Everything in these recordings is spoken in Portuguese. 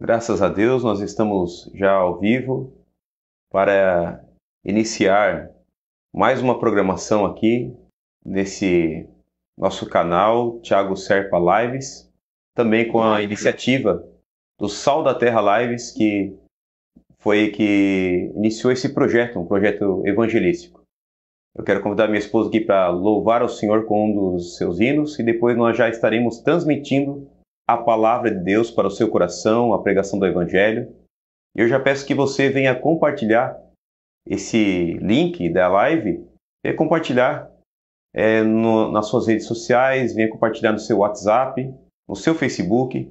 Graças a Deus, nós estamos já ao vivo para iniciar mais uma programação aqui nesse nosso canal Thiago Serpa Lives, também com a iniciativa do Sal da Terra Lives, que foi que iniciou esse projeto, um projeto evangelístico. Eu quero convidar minha esposa aqui para louvar ao Senhor com um dos seus hinos e depois nós já estaremos transmitindo a palavra de Deus para o seu coração, a pregação do Evangelho. E eu já peço que você venha compartilhar esse link da live, venha compartilhar nas suas redes sociais, venha compartilhar no seu WhatsApp, no seu Facebook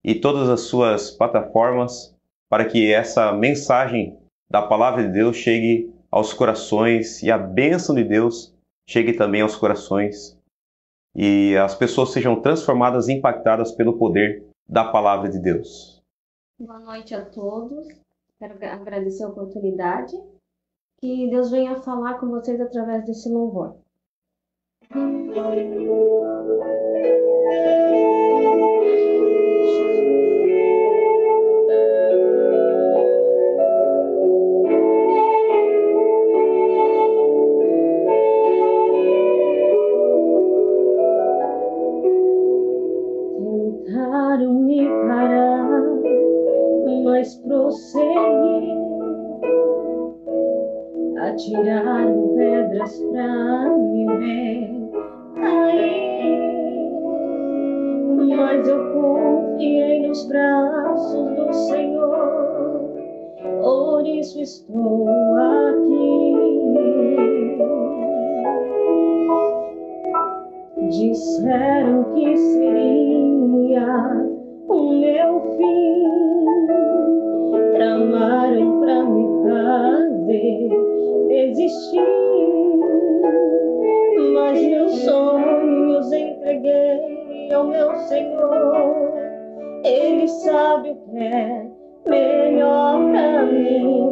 e todas as suas plataformas para que essa mensagem da palavra de Deus chegue aos corações e a bênção de Deus chegue também aos corações e as pessoas sejam transformadas e impactadas pelo poder da palavra de Deus. Boa noite a todos. Quero agradecer a oportunidade. Que Deus venha falar com vocês através desse louvor. Tentaram me parar, mas prossegui. Atiraram pedras pra me ver cair, mas eu confiei nos braços do Senhor, por isso estou aqui. Disseram que seria o meu fim, tramaram pra me fazer desistir, mas meus sonhos entreguei ao meu Senhor. Ele sabe o que é melhor pra mim.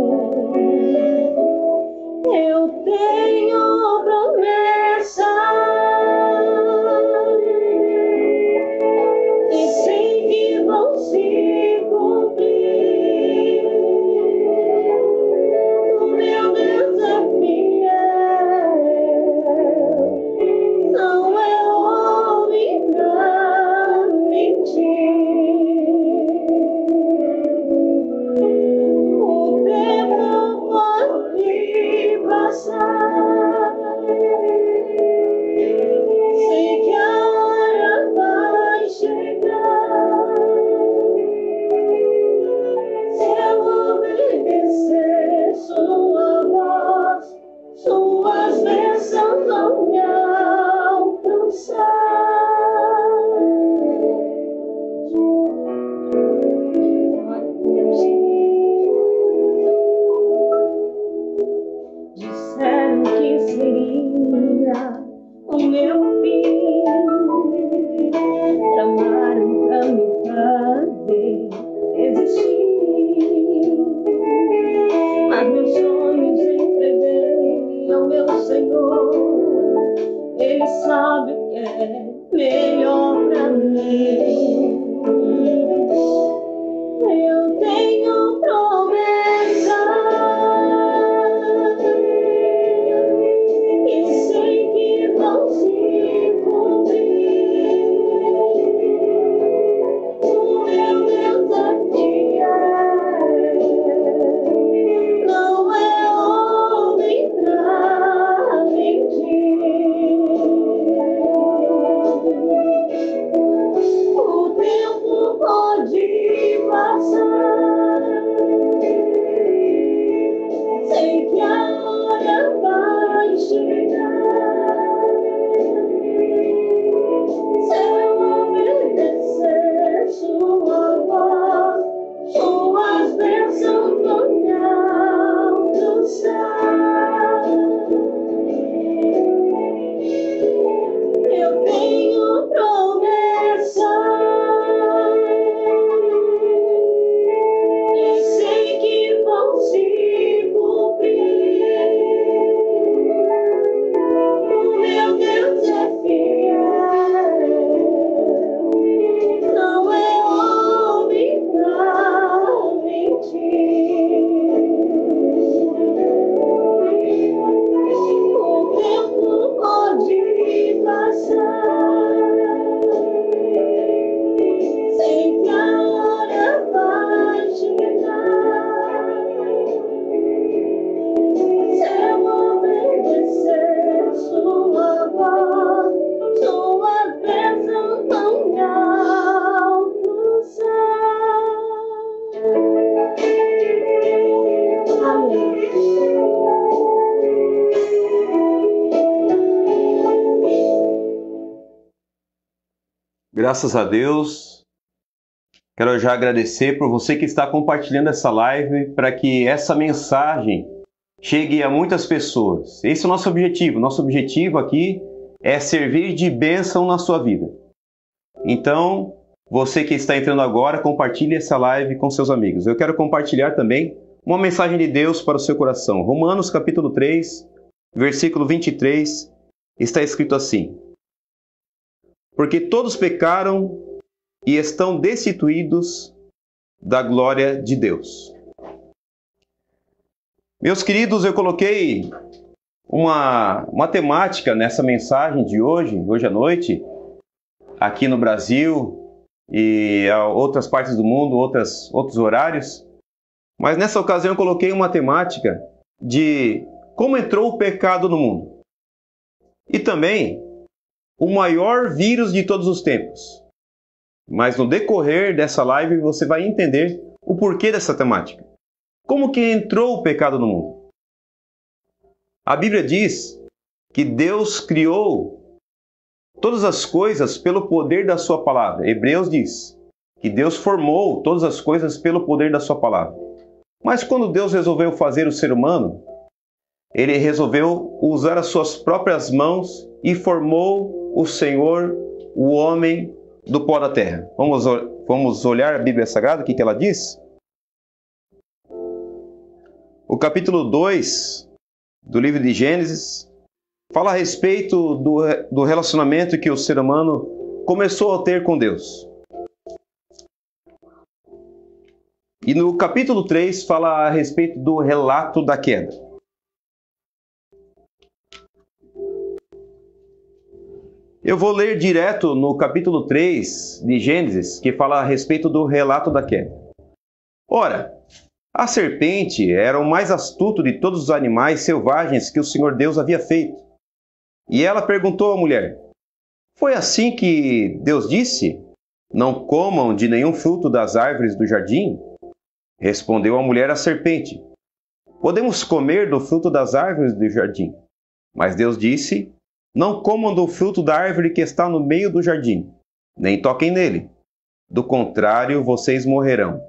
Eu tenho promessa e sei que vão se cumprir. O meu Deus é fiel, não é homem pra mentir. O tempo pode passar, Graças a Deus. Quero já agradecer por você que está compartilhando essa live para que essa mensagem chegue a muitas pessoas. Esse é o nosso objetivo. Nosso objetivo aqui é servir de bênção na sua vida. Então, você que está entrando agora, compartilhe essa live com seus amigos. Eu quero compartilhar também uma mensagem de Deus para o seu coração. Romanos capítulo 3, versículo 23, está escrito assim: porque todos pecaram e estão destituídos da glória de Deus. Meus queridos, eu coloquei uma temática nessa mensagem de hoje à noite, aqui no Brasil e a outras partes do mundo, outros horários. Mas nessa ocasião eu coloquei uma temática de como entrou o pecado no mundo. E também o maior vírus de todos os tempos. Mas no decorrer dessa live você vai entender o porquê dessa temática. Como que entrou o pecado no mundo? A Bíblia diz que Deus criou todas as coisas pelo poder da sua palavra. Hebreus diz que Deus formou todas as coisas pelo poder da sua palavra. Mas quando Deus resolveu fazer o ser humano, Ele resolveu usar as suas próprias mãos e formou o Senhor, o homem, do pó da terra. Vamos olhar a Bíblia Sagrada, o que ela diz? O capítulo 2 do livro de Gênesis fala a respeito do relacionamento que o ser humano começou a ter com Deus. E no capítulo 3 fala a respeito do relato da queda. Eu vou ler direto no capítulo 3 de Gênesis, que fala a respeito do relato da queda. Ora, a serpente era o mais astuto de todos os animais selvagens que o Senhor Deus havia feito. E ela perguntou à mulher: foi assim que Deus disse? Não comam de nenhum fruto das árvores do jardim? Respondeu a mulher à serpente: podemos comer do fruto das árvores do jardim. Mas Deus disse: não comam do fruto da árvore que está no meio do jardim, nem toquem nele. Do contrário, vocês morrerão.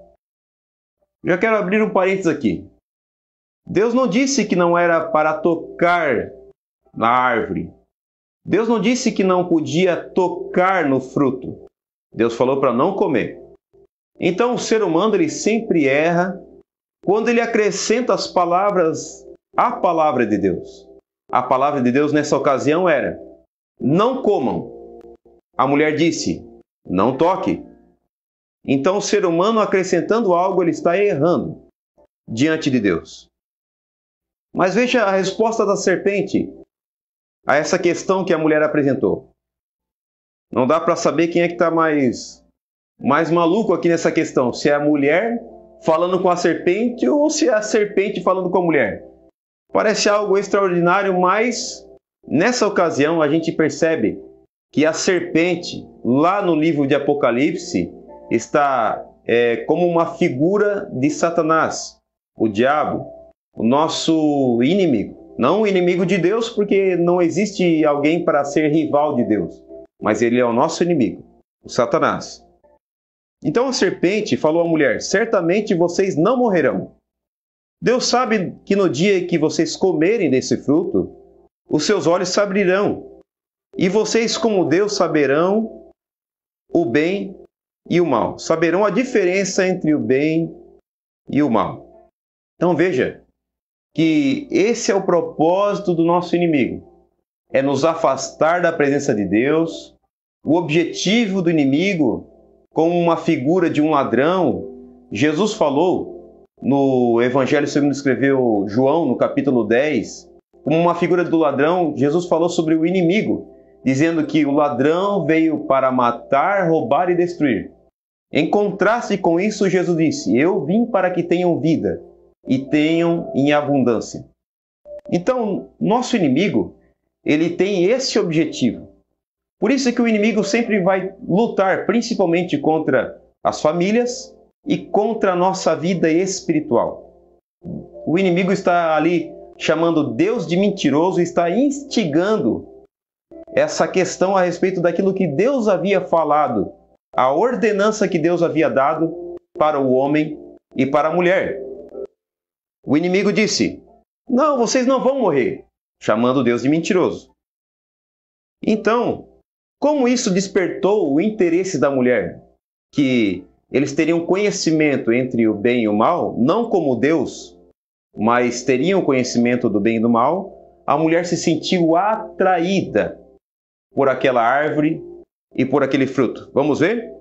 Já quero abrir um parênteses aqui. Deus não disse que não era para tocar na árvore. Deus não disse que não podia tocar no fruto. Deus falou para não comer. Então o ser humano ele sempre erra quando ele acrescenta as palavras à palavra de Deus. A palavra de Deus nessa ocasião era: não comam. A mulher disse: não toque. Então o ser humano acrescentando algo, ele está errando diante de Deus. Mas veja a resposta da serpente a essa questão que a mulher apresentou. Não dá para saber quem é que está mais maluco aqui nessa questão. Se é a mulher falando com a serpente ou se é a serpente falando com a mulher. Parece algo extraordinário, mas nessa ocasião a gente percebe que a serpente, lá no livro de Apocalipse, está como uma figura de Satanás, o diabo, o nosso inimigo. Não o inimigo de Deus, porque não existe alguém para ser rival de Deus, mas ele é o nosso inimigo, o Satanás. Então a serpente falou à mulher: certamente vocês não morrerão. Deus sabe que no dia que vocês comerem desse fruto, os seus olhos se abrirão, e vocês, como Deus, saberão o bem e o mal. Saberão a diferença entre o bem e o mal. Então veja que esse é o propósito do nosso inimigo. É nos afastar da presença de Deus. O objetivo do inimigo, como uma figura de um ladrão, Jesus falou no Evangelho segundo escreveu João, no capítulo 10, como uma figura do ladrão, Jesus falou sobre o inimigo, dizendo que o ladrão veio para matar, roubar e destruir. Em contraste com isso, Jesus disse: eu vim para que tenham vida e tenham em abundância. Então, nosso inimigo, ele tem esse objetivo. Por isso é que o inimigo sempre vai lutar, principalmente contra as famílias, e contra a nossa vida espiritual. O inimigo está ali chamando Deus de mentiroso e está instigando essa questão a respeito daquilo que Deus havia falado, a ordenança que Deus havia dado para o homem e para a mulher. O inimigo disse: não, vocês não vão morrer, chamando Deus de mentiroso. Então, como isso despertou o interesse da mulher, que eles teriam conhecimento entre o bem e o mal, não como Deus, mas teriam conhecimento do bem e do mal, a mulher se sentiu atraída por aquela árvore e por aquele fruto. Vamos ver?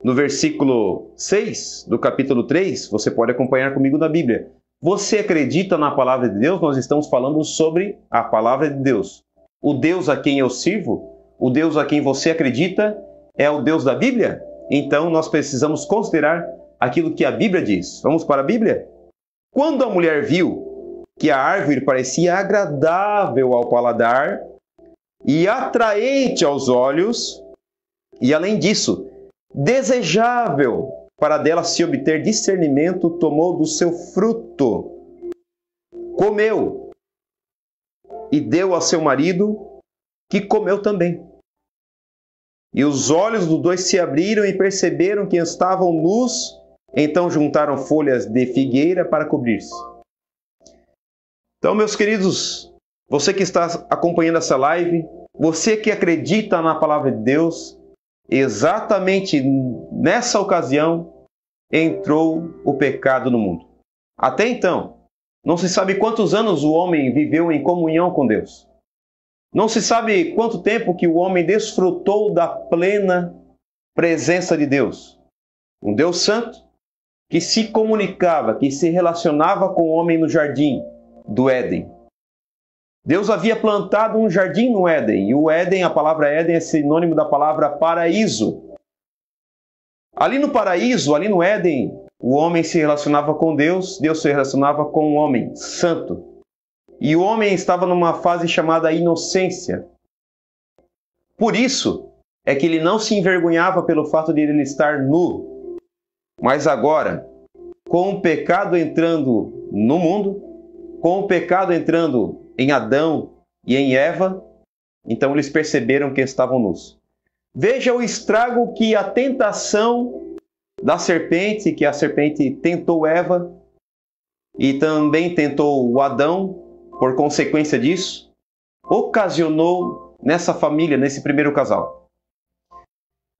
No versículo 6 do capítulo 3, você pode acompanhar comigo na Bíblia. Você acredita na palavra de Deus? Nós estamos falando sobre a palavra de Deus. O Deus a quem eu sirvo, o Deus a quem você acredita, é o Deus da Bíblia? Então nós precisamos considerar aquilo que a Bíblia diz. Vamos para a Bíblia? Quando a mulher viu que a árvore parecia agradável ao paladar e atraente aos olhos, e além disso, desejável para dela se obter discernimento, tomou do seu fruto, comeu e deu a seu marido, que comeu também. E os olhos dos dois se abriram e perceberam que estavam nus, então juntaram folhas de figueira para cobrir-se. Então, meus queridos, você que está acompanhando essa live, você que acredita na palavra de Deus, exatamente nessa ocasião entrou o pecado no mundo. Até então, não se sabe quantos anos o homem viveu em comunhão com Deus. Não se sabe quanto tempo que o homem desfrutou da plena presença de Deus. Um Deus santo que se comunicava, que se relacionava com o homem no jardim do Éden. Deus havia plantado um jardim no Éden, e o Éden, a palavra Éden é sinônimo da palavra paraíso. Ali no paraíso, ali no Éden, o homem se relacionava com Deus, Deus se relacionava com o homem santo. E o homem estava numa fase chamada inocência. Por isso é que ele não se envergonhava pelo fato de ele estar nu. Mas agora, com o pecado entrando no mundo, com o pecado entrando em Adão e em Eva, então eles perceberam que estavam nus. Veja o estrago que a tentação da serpente, que a serpente tentou Eva e também tentou o Adão, por consequência disso, ocasionou nessa família, nesse primeiro casal.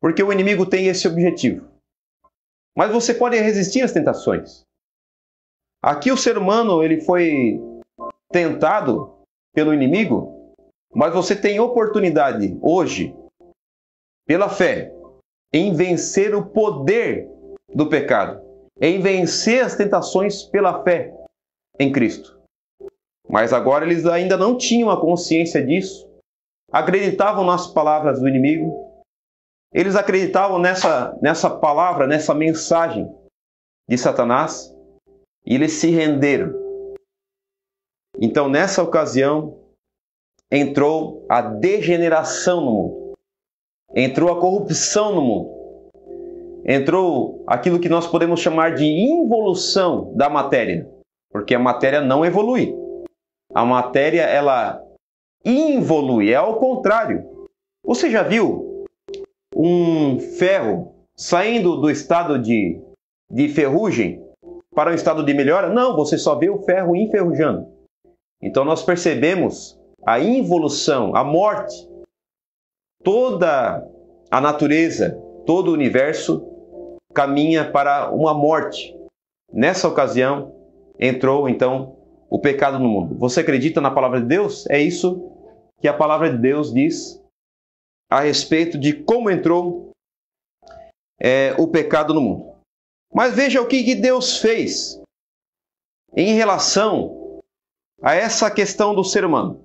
Porque o inimigo tem esse objetivo. Mas você pode resistir às tentações. Aqui o ser humano ele foi tentado pelo inimigo, mas você tem oportunidade hoje, pela fé, em vencer o poder do pecado, em vencer as tentações pela fé em Cristo. Mas agora eles ainda não tinham a consciência disso, acreditavam nas palavras do inimigo, eles acreditavam nessa palavra, nessa mensagem de Satanás, e eles se renderam. Então, nessa ocasião, entrou a degeneração no mundo. Entrou a corrupção no mundo. Entrou aquilo que nós podemos chamar de involução da matéria. Porque a matéria não evolui. A matéria, ela involui, é ao contrário. Você já viu um ferro saindo do estado de ferrugem para um estado de melhora? Não, você só vê o ferro enferrujando. Então nós percebemos a involução, a morte. Toda a natureza, todo o universo caminha para uma morte. Nessa ocasião, entrou então o pecado no mundo. Você acredita na palavra de Deus? É isso que a palavra de Deus diz a respeito de como entrou o pecado no mundo. Mas veja o que Deus fez em relação a essa questão do ser humano.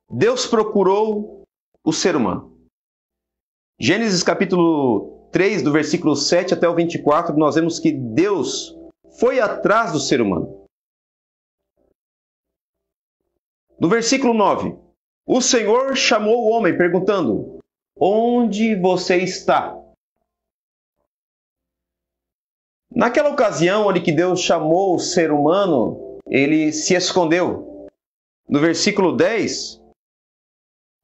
Deus procurou o ser humano. Gênesis capítulo 3, do versículo 7 até o 24, nós vemos que Deus foi atrás do ser humano. No versículo 9, o Senhor chamou o homem perguntando: onde você está? Naquela ocasião onde que Deus chamou o ser humano, ele se escondeu. No versículo 10,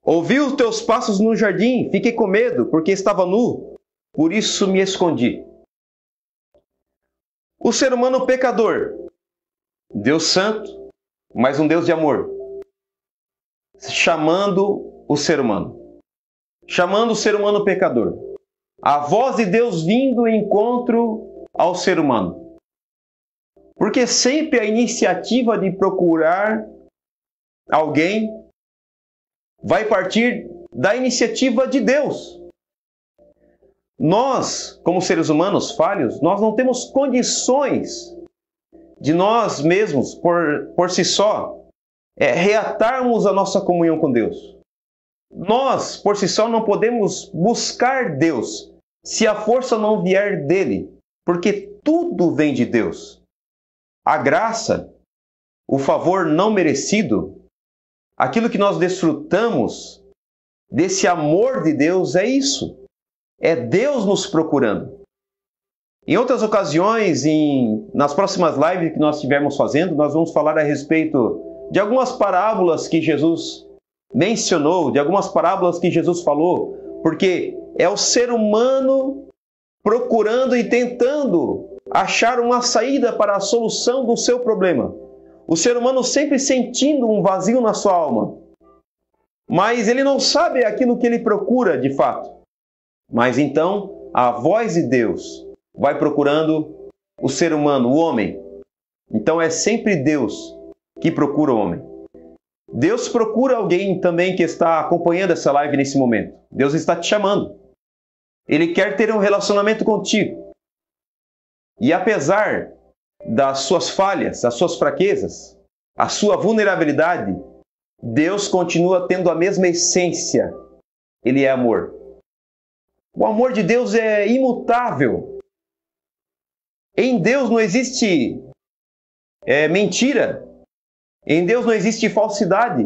Ouvi os teus passos no jardim, fiquei com medo, porque estava nu, por isso me escondi. O ser humano pecador, Deus santo, mas um Deus de amor, chamando o ser humano pecador. A voz de Deus vindo em encontro ao ser humano. Porque sempre a iniciativa de procurar alguém vai partir da iniciativa de Deus. Nós, como seres humanos falhos, nós não temos condições de nós mesmos, por si só, reatarmos a nossa comunhão com Deus. Nós, por si só, não podemos buscar Deus se a força não vier dele, porque tudo vem de Deus. A graça, o favor não merecido, aquilo que nós desfrutamos desse amor de Deus é isso. É Deus nos procurando. Em outras ocasiões, nas próximas lives que nós estivermos fazendo, nós vamos falar a respeito de algumas parábolas que Jesus mencionou, de algumas parábolas que Jesus falou, porque é o ser humano procurando e tentando achar uma saída para a solução do seu problema. O ser humano sempre sentindo um vazio na sua alma, mas ele não sabe aquilo que ele procura de fato. Mas então, a voz de Deus vai procurando o ser humano, o homem. Então é sempre Deus que procura o homem. Deus procura alguém também que está acompanhando essa live nesse momento. Deus está te chamando. Ele quer ter um relacionamento contigo. E apesar das suas falhas, das suas fraquezas, a sua vulnerabilidade, Deus continua tendo a mesma essência. Ele é amor. O amor de Deus é imutável. Em Deus não existe mentira. Em Deus não existe falsidade.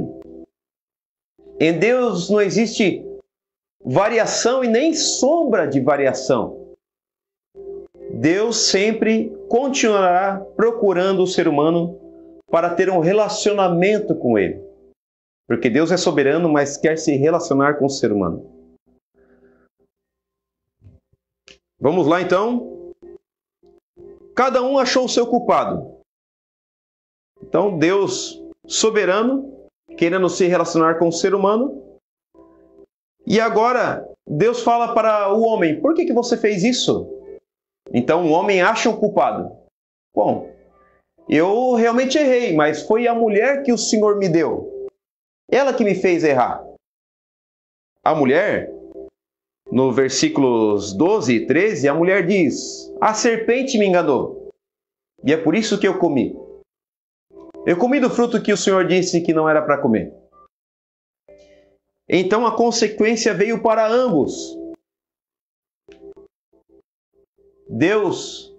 Em Deus não existe variação e nem sombra de variação. Deus sempre continuará procurando o ser humano para ter um relacionamento com ele. Porque Deus é soberano, mas quer se relacionar com o ser humano. Vamos lá então. Cada um achou o seu culpado. Então Deus soberano, querendo se relacionar com o ser humano. E agora Deus fala para o homem: por que você fez isso? Então o homem acha um culpado. Bom, eu realmente errei, mas foi a mulher que o Senhor me deu. Ela que me fez errar. A mulher, no versículos 12 e 13, a mulher diz: a serpente me enganou, e é por isso que eu comi. Eu comi do fruto que o Senhor disse que não era para comer. Então a consequência veio para ambos. Deus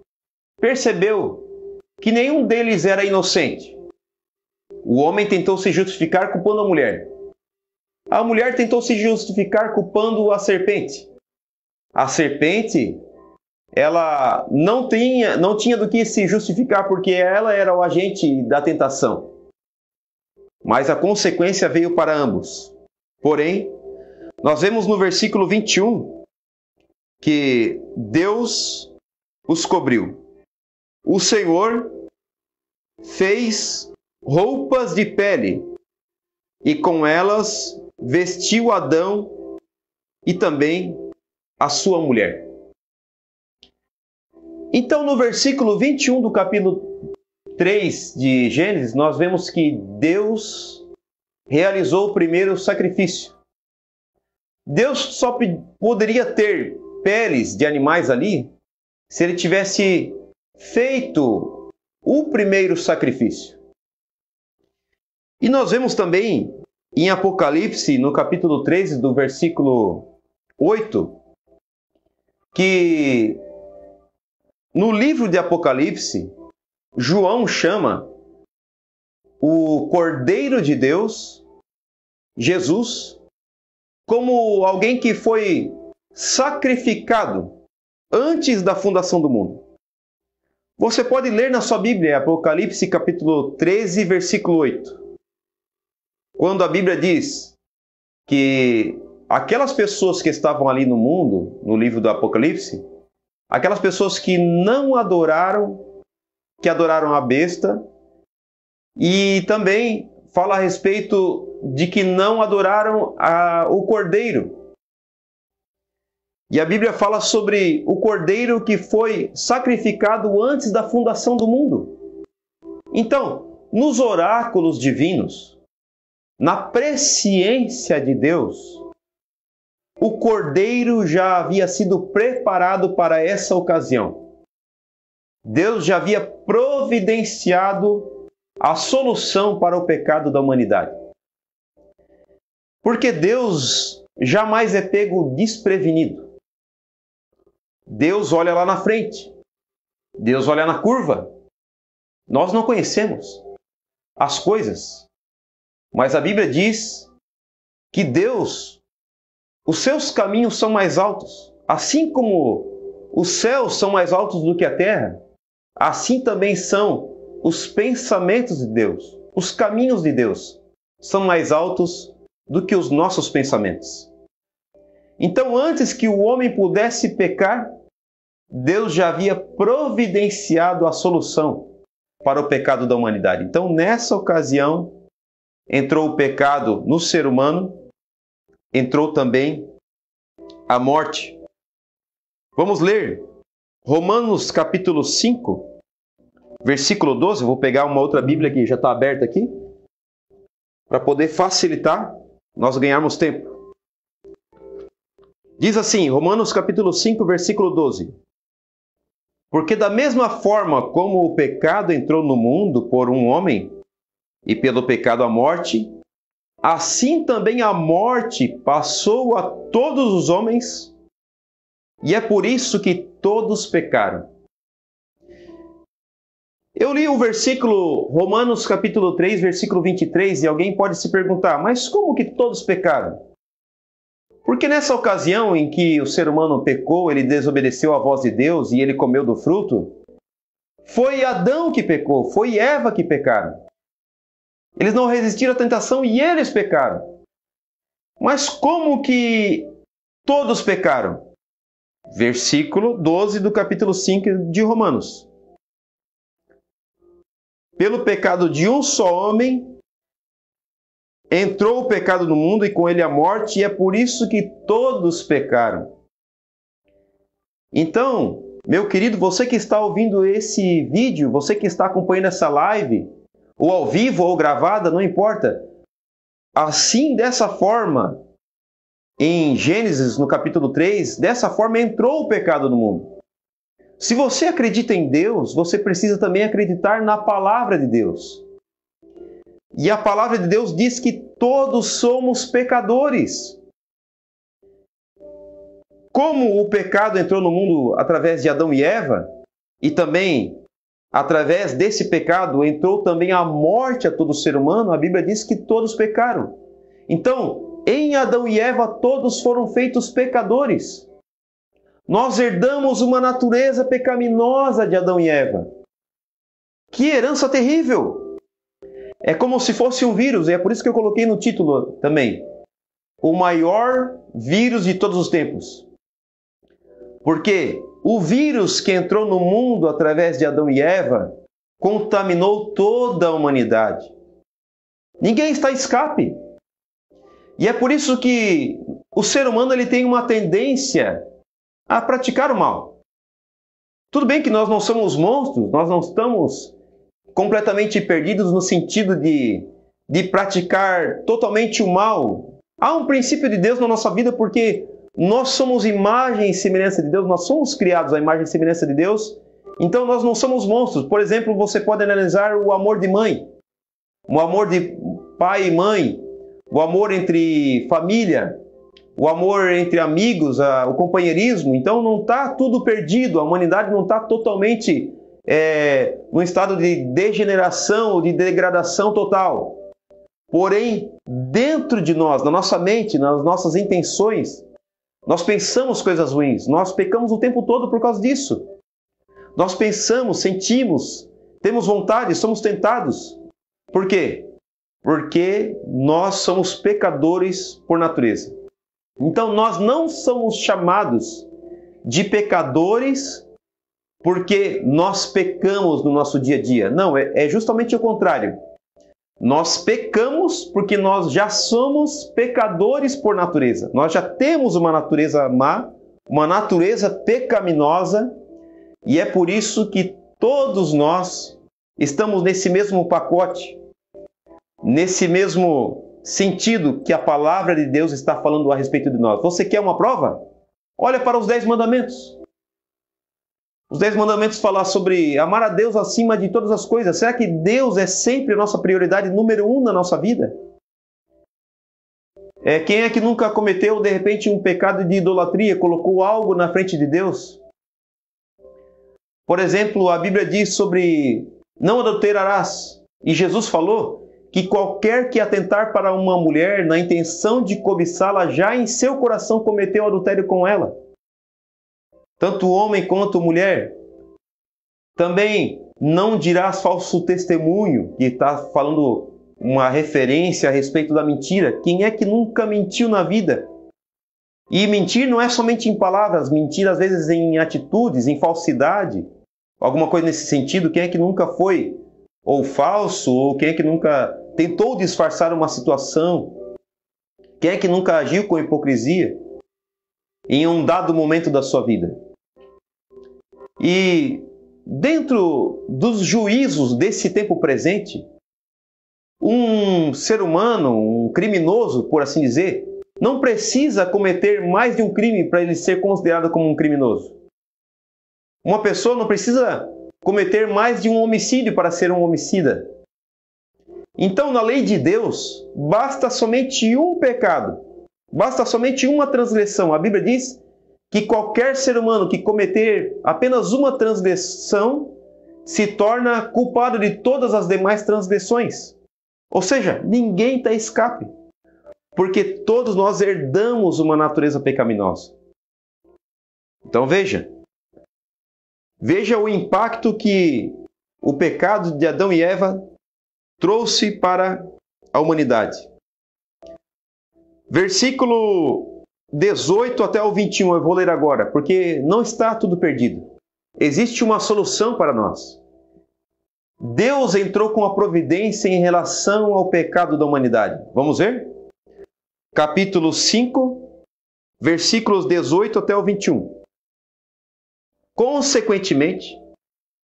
percebeu que nenhum deles era inocente. O homem tentou se justificar culpando a mulher. A mulher tentou se justificar culpando a serpente. A serpente, ela não tinha do que se justificar, porque ela era o agente da tentação. Mas a consequência veio para ambos. Porém, nós vemos no versículo 21 que Deus os cobriu. O Senhor fez roupas de pele e com elas vestiu Adão e também a sua mulher. Então, no versículo 21 do capítulo 3 de Gênesis, nós vemos que Deus realizou o primeiro sacrifício. Deus só poderia ter peles de animais ali se ele tivesse feito o primeiro sacrifício. E nós vemos também em Apocalipse, no capítulo 13, do versículo 8, que no livro de Apocalipse, João chama o Cordeiro de Deus, Jesus, como alguém que foi sacrificado antes da fundação do mundo. Você pode ler na sua Bíblia, Apocalipse capítulo 13, versículo 8. Quando a Bíblia diz: que aquelas pessoas que estavam ali no mundo, no livro do Apocalipse, aquelas pessoas que não adoraram, que adoraram a besta, e também fala a respeito de que não adoraram o Cordeiro. E a Bíblia fala sobre o Cordeiro que foi sacrificado antes da fundação do mundo. Então, nos oráculos divinos, na presciência de Deus, o Cordeiro já havia sido preparado para essa ocasião. Deus já havia providenciado a solução para o pecado da humanidade. Porque Deus jamais é pego desprevenido. Deus olha lá na frente. Deus olha na curva. Nós não conhecemos as coisas, mas a Bíblia diz que Deus, os seus caminhos são mais altos. Assim como os céus são mais altos do que a terra, assim também são os pensamentos de Deus. Os caminhos de Deus são mais altos do que os nossos pensamentos. Então, antes que o homem pudesse pecar, Deus já havia providenciado a solução para o pecado da humanidade. Então, nessa ocasião, entrou o pecado no ser humano, entrou também a morte. Vamos ler Romanos capítulo 5, versículo 12. Vou pegar uma outra Bíblia que já está aberta aqui, para poder facilitar nós ganharmos tempo. Diz assim, Romanos capítulo 5, versículo 12. Porque da mesma forma como o pecado entrou no mundo por um homem, e pelo pecado a morte, assim também a morte passou a todos os homens, e é por isso que todos pecaram. Eu li o versículo Romanos capítulo 3, versículo 23, e alguém pode se perguntar, mas como que todos pecaram? Porque nessa ocasião em que o ser humano pecou, ele desobedeceu à voz de Deus e ele comeu do fruto, foi Adão que pecou, foi Eva que pecaram. Eles não resistiram à tentação e eles pecaram. Mas como que todos pecaram? Versículo 12 do capítulo 5 de Romanos. Pelo pecado de um só homem, entrou o pecado no mundo e com ele a morte, e é por isso que todos pecaram. Então, meu querido, você que está ouvindo esse vídeo, você que está acompanhando essa live, ou ao vivo ou gravada, não importa. Assim, dessa forma, em Gênesis, no capítulo 3, dessa forma entrou o pecado no mundo. Se você acredita em Deus, você precisa também acreditar na palavra de Deus. E a palavra de Deus diz que todos somos pecadores. Como o pecado entrou no mundo através de Adão e Eva, e também através desse pecado entrou também a morte a todo ser humano, a Bíblia diz que todos pecaram. Então, em Adão e Eva, todos foram feitos pecadores. Nós herdamos uma natureza pecaminosa de Adão e Eva. Que herança terrível! É como se fosse um vírus, e é por isso que eu coloquei no título também. O maior vírus de todos os tempos. Porque o vírus que entrou no mundo através de Adão e Eva contaminou toda a humanidade. Ninguém está a escape. E é por isso que o ser humano ele tem uma tendência a praticar o mal. Tudo bem que nós não somos monstros, nós não estamos completamente perdidos no sentido de praticar totalmente o mal. Há um princípio de Deus na nossa vida porque nós somos imagem e semelhança de Deus, nós somos criados à imagem e semelhança de Deus, então nós não somos monstros. Por exemplo, você pode analisar o amor de mãe, o amor de pai e mãe, o amor entre família, o amor entre amigos, o companheirismo. Então não está tudo perdido, a humanidade não está totalmente num estado de degeneração ou de degradação total. Porém, dentro de nós, na nossa mente, nas nossas intenções, nós pensamos coisas ruins, nós pecamos o tempo todo por causa disso. Nós pensamos, sentimos, temos vontade, somos tentados. Por quê? porque nós somos pecadores por natureza. Então nós não somos chamados de pecadores porque nós pecamos no nosso dia a dia. Não, é justamente o contrário. Nós pecamos porque nós já somos pecadores por natureza. Nós já temos uma natureza má, uma natureza pecaminosa, e é por isso que todos nós estamos nesse mesmo pacote, nesse mesmo sentido que a palavra de Deus está falando a respeito de nós. Você quer uma prova? Olha para os 10 mandamentos. Os 10 mandamentos falam sobre amar a Deus acima de todas as coisas. Será que Deus é sempre a nossa prioridade número 1 na nossa vida? Quem é que nunca cometeu, de repente, um pecado de idolatria, colocou algo na frente de Deus? Por exemplo, a Bíblia diz sobre não adulterarás. E Jesus falou que qualquer que atentar para uma mulher na intenção de cobiçá-la, já em seu coração cometeu adultério com ela. Tanto homem quanto mulher. Também não dirás falso testemunho, que está falando uma referência a respeito da mentira. Quem é que nunca mentiu na vida? E mentir não é somente em palavras, mentir às vezes em atitudes, em falsidade, alguma coisa nesse sentido. Quem é que nunca foi ou falso, ou quem é que nunca tentou disfarçar uma situação? Quem é que nunca agiu com hipocrisia em um dado momento da sua vida? E dentro dos juízos desse tempo presente, um ser humano, um criminoso, por assim dizer, não precisa cometer mais de um crime para ele ser considerado como um criminoso. Uma pessoa não precisa cometer mais de um homicídio para ser um homicida. Então, na lei de Deus, basta somente um pecado, basta somente uma transgressão. A Bíblia diz que qualquer ser humano que cometer apenas uma transgressão se torna culpado de todas as demais transgressões. Ou seja, ninguém está escape, porque todos nós herdamos uma natureza pecaminosa. Então veja o impacto que o pecado de Adão e Eva trouxe para a humanidade. Versículo 18 até o 21, eu vou ler agora, porque não está tudo perdido. Existe uma solução para nós. Deus entrou com a providência em relação ao pecado da humanidade. Vamos ver? Capítulo 5, versículos 18 até o 21. Consequentemente,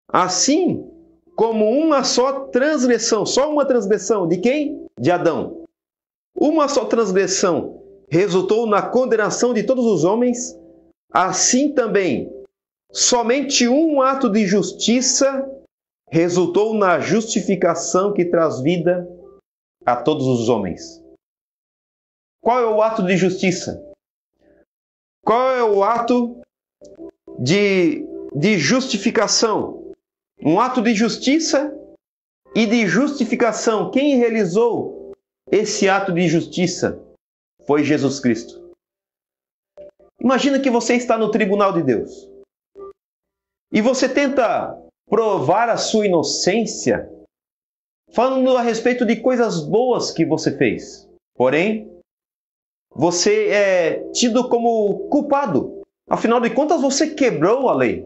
assim como uma só transgressão, só uma transgressão de quem? De Adão. Uma só transgressão resultou na condenação de todos os homens, assim também, somente um ato de justiça resultou na justificação que traz vida a todos os homens. Qual é o ato de justiça? Qual é o ato de justificação? Um ato de justiça e de justificação. Quem realizou esse ato de justiça foi Jesus Cristo. Imagina que você está no tribunal de Deus e você tenta provar a sua inocência falando a respeito de coisas boas que você fez. Porém, você é tido como culpado. Afinal de contas, você quebrou a lei.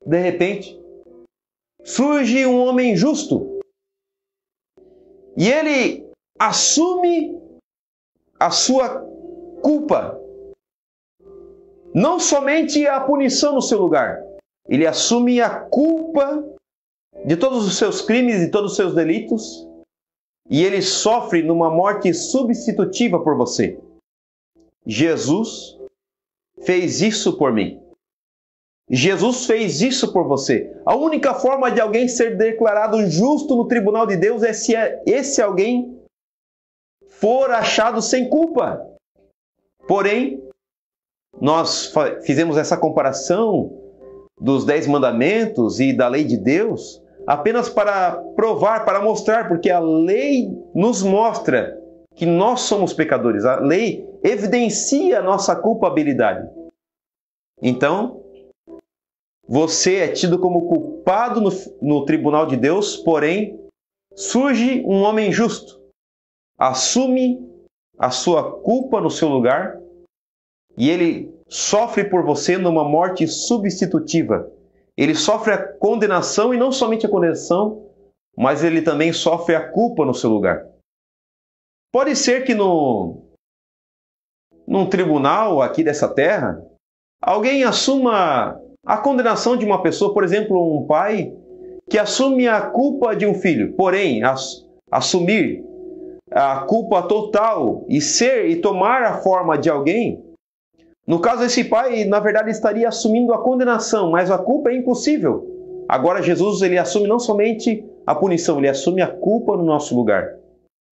De repente, surge um homem justo e ele assume a sua culpa. Não somente a punição no seu lugar, ele assume a culpa de todos os seus crimes e todos os seus delitos e ele sofre numa morte substitutiva por você. Jesus fez isso por mim. Jesus fez isso por você. A única forma de alguém ser declarado justo no tribunal de Deus é se esse alguém for achado sem culpa. Porém, nós fizemos essa comparação dos 10 mandamentos e da lei de Deus apenas para provar, para mostrar, porque a lei nos mostra que nós somos pecadores. A lei evidencia a nossa culpabilidade. Então, você é tido como culpado no tribunal de Deus, porém, surge um homem justo, assume a sua culpa no seu lugar e ele sofre por você numa morte substitutiva. Ele sofre a condenação e não somente a condenação, mas ele também sofre a culpa no seu lugar. Pode ser que num tribunal aqui dessa terra, alguém assuma a condenação de uma pessoa, por exemplo, um pai que assume a culpa de um filho, porém, assumir a culpa total e tomar a forma de alguém, no caso esse pai, na verdade, estaria assumindo a condenação, mas a culpa é impossível. Agora Jesus, ele assume não somente a punição, ele assume a culpa no nosso lugar.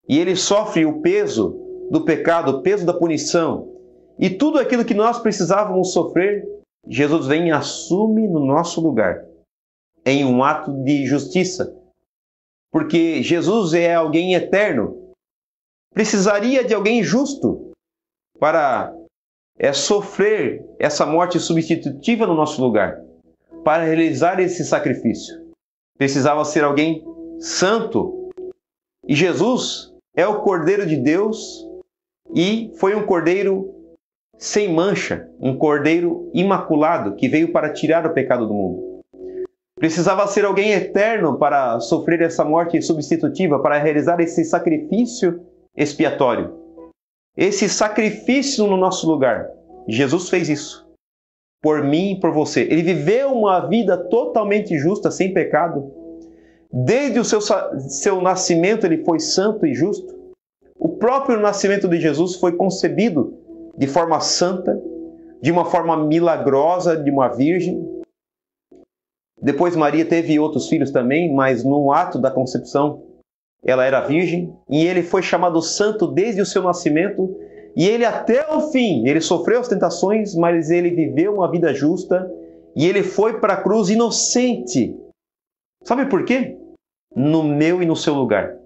E ele sofre o peso do pecado, o peso da punição. E tudo aquilo que nós precisávamos sofrer, Jesus vem e assume no nosso lugar, em um ato de justiça. Porque Jesus é alguém eterno. Precisaria de alguém justo para sofrer essa morte substitutiva no nosso lugar, para realizar esse sacrifício. Precisava ser alguém santo. E Jesus é o Cordeiro de Deus e foi um Cordeiro sem mancha, um Cordeiro imaculado que veio para tirar o pecado do mundo. Precisava ser alguém eterno para sofrer essa morte substitutiva, para realizar esse sacrifício expiatório. Esse sacrifício no nosso lugar. Jesus fez isso. Por mim e por você. Ele viveu uma vida totalmente justa, sem pecado. Desde o seu nascimento ele foi santo e justo. O próprio nascimento de Jesus foi concebido de forma santa, de uma forma milagrosa, de uma virgem. Depois Maria teve outros filhos também, mas no ato da concepção ela era virgem. E ele foi chamado santo desde o seu nascimento. E ele até o fim, ele sofreu as tentações, mas ele viveu uma vida justa. E ele foi para a cruz inocente. Sabe por quê? No meu e no seu lugar.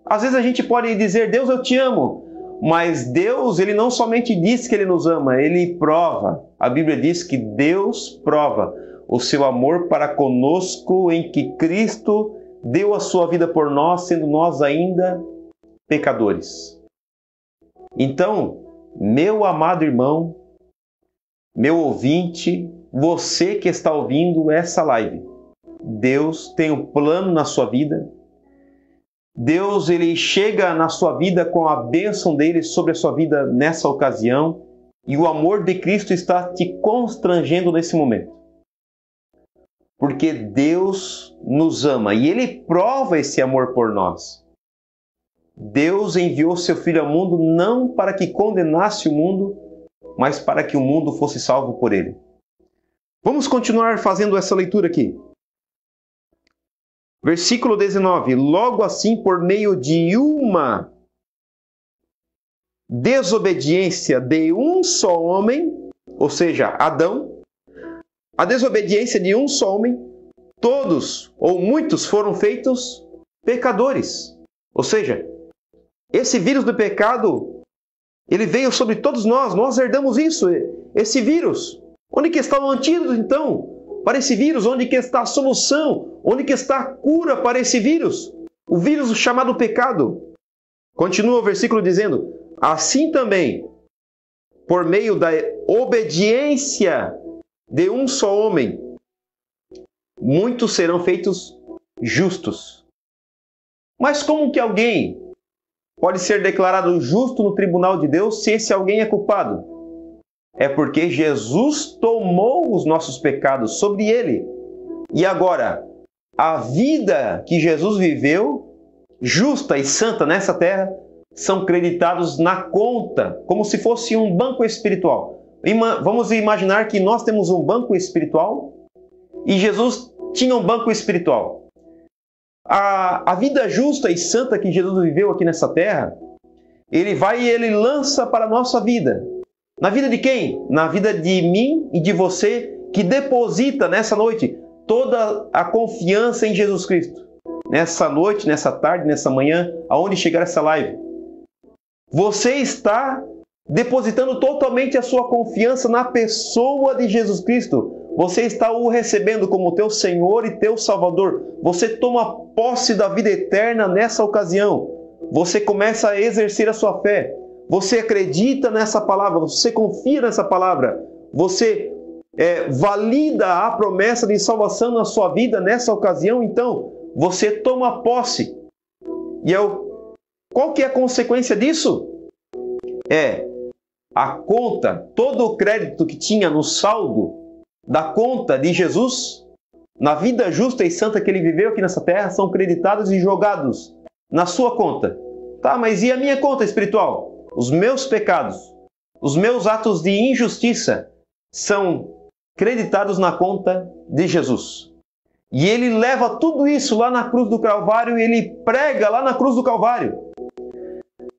Às vezes a gente pode dizer, Deus, eu te amo. Mas Deus, ele não somente diz que ele nos ama, ele prova. A Bíblia diz que Deus prova o seu amor para conosco em que Cristo deu a sua vida por nós, sendo nós ainda pecadores. Então, meu amado irmão, meu ouvinte, você que está ouvindo essa live, Deus tem um plano na sua vida. Deus, ele chega na sua vida com a bênção dele sobre a sua vida nessa ocasião, e o amor de Cristo está te constrangendo nesse momento. Porque Deus nos ama e ele prova esse amor por nós. Deus enviou seu Filho ao mundo não para que condenasse o mundo, mas para que o mundo fosse salvo por ele. Vamos continuar fazendo essa leitura aqui. Versículo 19. Logo assim, por meio de uma desobediência de um só homem, ou seja, Adão, a desobediência de um só homem, todos ou muitos foram feitos pecadores. Ou seja, esse vírus do pecado, ele veio sobre todos nós herdamos isso, esse vírus. Onde que está o antídoto então para esse vírus? Onde que está a solução? Onde que está a cura para esse vírus? O vírus chamado pecado. Continua o versículo dizendo, assim também, por meio da obediência de um só homem, muitos serão feitos justos. Mas como que alguém pode ser declarado justo no tribunal de Deus se esse alguém é culpado? É porque Jesus tomou os nossos pecados sobre ele. E agora, a vida que Jesus viveu, justa e santa nessa terra, são creditados na conta, como se fosse um banco espiritual. Vamos imaginar que nós temos um banco espiritual e Jesus tinha um banco espiritual. A vida justa e santa que Jesus viveu aqui nessa terra, ele vai e ele lança para a nossa vida. Na vida de quem? Na vida de mim e de você, que deposita nessa noite toda a confiança em Jesus Cristo. Nessa noite, nessa tarde, nessa manhã, aonde chegar essa live. Você está depositando totalmente a sua confiança na pessoa de Jesus Cristo. você está o recebendo como teu Senhor e teu Salvador. Você toma posse da vida eterna nessa ocasião. Você começa a exercer a sua fé. Você acredita nessa palavra, você confia nessa palavra. Você valida a promessa de salvação na sua vida nessa ocasião. Então, você toma posse. E qual que é a consequência disso? A conta, todo o crédito que tinha no saldo da conta de Jesus, na vida justa e santa que ele viveu aqui nessa terra, são creditados e jogados na sua conta. Tá, mas e a minha conta espiritual? Os meus pecados, os meus atos de injustiça são creditados na conta de Jesus. E ele leva tudo isso lá na cruz do Calvário e ele prega lá na cruz do Calvário.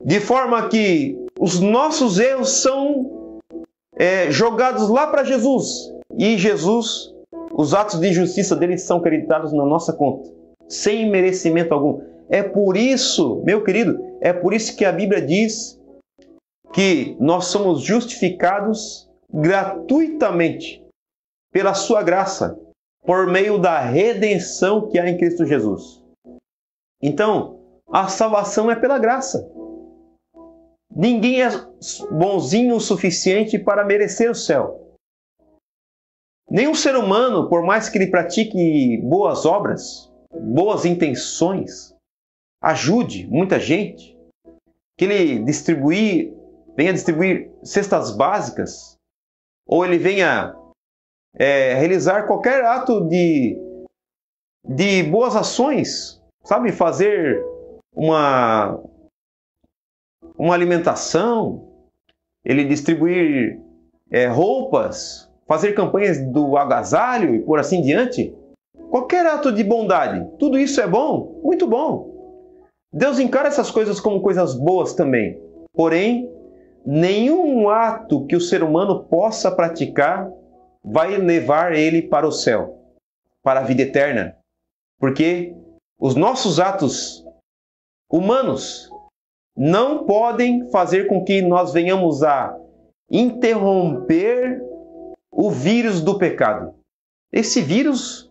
De forma que os nossos erros são jogados lá para Jesus. E Jesus, os atos de justiça dele são creditados na nossa conta, sem merecimento algum. É por isso, meu querido, é por isso que a Bíblia diz que nós somos justificados gratuitamente pela sua graça, por meio da redenção que há em Cristo Jesus. Então, a salvação é pela graça. Ninguém é bonzinho o suficiente para merecer o céu. Nenhum ser humano, por mais que ele pratique boas obras, boas intenções, ajude muita gente, que ele venha distribuir cestas básicas, ou ele venha realizar qualquer ato de boas ações, sabe? Fazer uma alimentação, ele distribuir roupas, fazer campanhas do agasalho e por assim diante. Qualquer ato de bondade, tudo isso é bom, muito bom. Deus encara essas coisas como coisas boas também. Porém, nenhum ato que o ser humano possa praticar vai levar ele para o céu, para a vida eterna. Porque os nossos atos humanos não podem fazer com que nós venhamos a interromper o vírus do pecado. Esse vírus,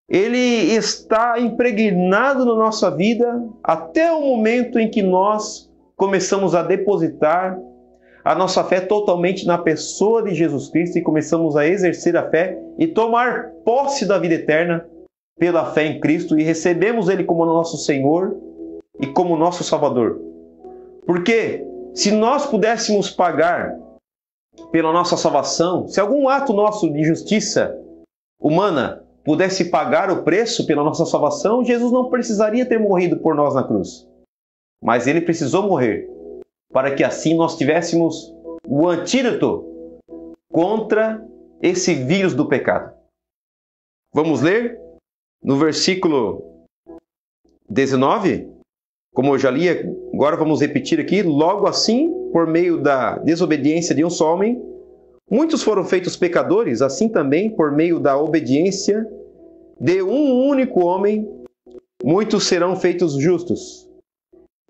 ele está impregnado na nossa vida até o momento em que nós começamos a depositar a nossa fé totalmente na pessoa de Jesus Cristo e começamos a exercer a fé e tomar posse da vida eterna pela fé em Cristo e recebemos Ele como nosso Senhor e como nosso Salvador. Porque se nós pudéssemos pagar pela nossa salvação, se algum ato nosso de justiça humana pudesse pagar o preço pela nossa salvação, Jesus não precisaria ter morrido por nós na cruz. Mas Ele precisou morrer para que assim nós tivéssemos o antídoto contra esse vírus do pecado. Vamos ler no versículo 19, como eu já li, agora vamos repetir aqui. Logo assim, por meio da desobediência de um só homem, muitos foram feitos pecadores, assim também por meio da obediência de um único homem, muitos serão feitos justos.